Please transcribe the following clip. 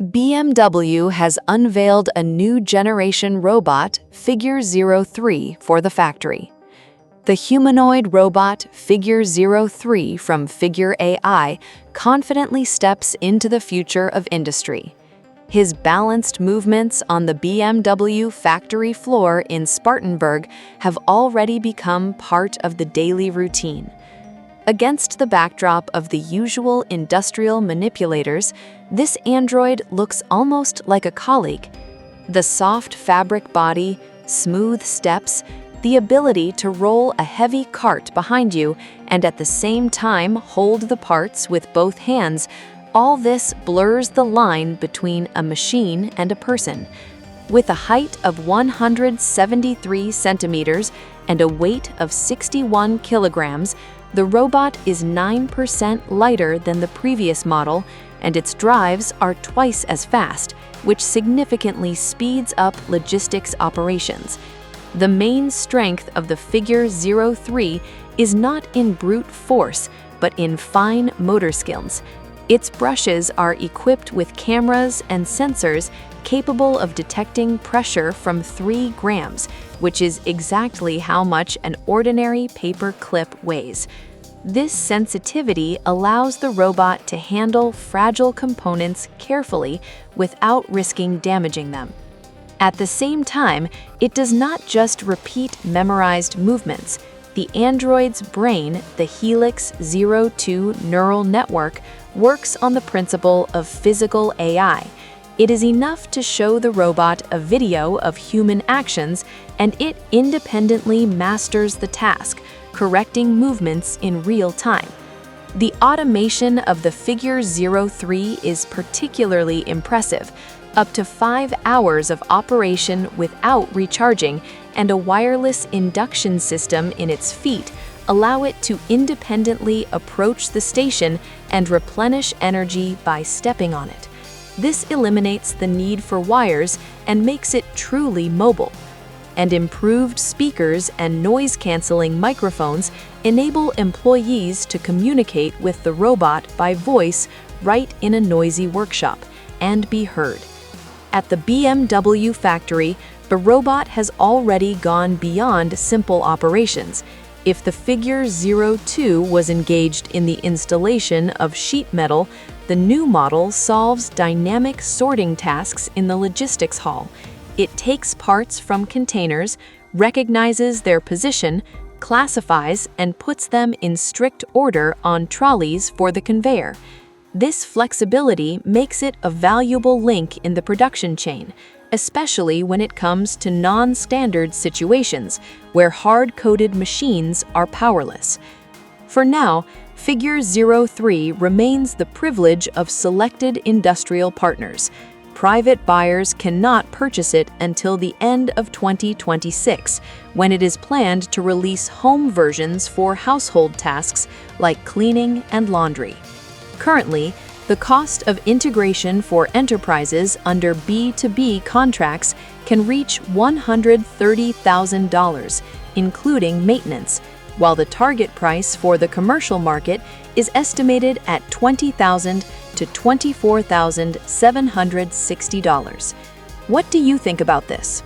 BMW has unveiled a new generation robot, Figure 03, for the factory. The humanoid robot Figure 03 from Figure AI confidently steps into the future of industry. His balanced movements on the BMW factory floor in Spartanburg have already become part of the daily routine. Against the backdrop of the usual industrial manipulators, this android looks almost like a colleague. The soft fabric body, smooth steps, the ability to roll a heavy cart behind you and at the same time hold the parts with both hands, all this blurs the line between a machine and a person. With a height of 173 centimeters and a weight of 61 kilograms, the robot is 9% lighter than the previous model, and its drives are twice as fast, which significantly speeds up logistics operations. The main strength of the Figure 03 is not in brute force, but in fine motor skills. Its brushes are equipped with cameras and sensors capable of detecting pressure from 3 grams, which is exactly how much an ordinary paper clip weighs. This sensitivity allows the robot to handle fragile components carefully without risking damaging them. At the same time, it does not just repeat memorized movements. The android's brain, the Helix 02 neural network, works on the principle of physical AI. It is enough to show the robot a video of human actions, and it independently masters the task, correcting movements in real time. The automation of the Figure 03 is particularly impressive. Up to 5 hours of operation without recharging and a wireless induction system in its feet allow it to independently approach the station and replenish energy by stepping on it. This eliminates the need for wires and makes it truly mobile. And improved speakers and noise-canceling microphones enable employees to communicate with the robot by voice right in a noisy workshop and be heard. At the BMW factory, the robot has already gone beyond simple operations. If the Figure 02 was engaged in the installation of sheet metal, the new model solves dynamic sorting tasks in the logistics hall. It takes parts from containers, recognizes their position, classifies, and puts them in strict order on trolleys for the conveyor. This flexibility makes it a valuable link in the production chain, especially when it comes to non-standard situations where hard-coded machines are powerless. For now, Figure 03 remains the privilege of selected industrial partners. Private buyers cannot purchase it until the end of 2026, when it is planned to release home versions for household tasks like cleaning and laundry. Currently, the cost of integration for enterprises under B2B contracts can reach $130,000, including maintenance, while the target price for the commercial market is estimated at $20,000 to $24,760. What do you think about this?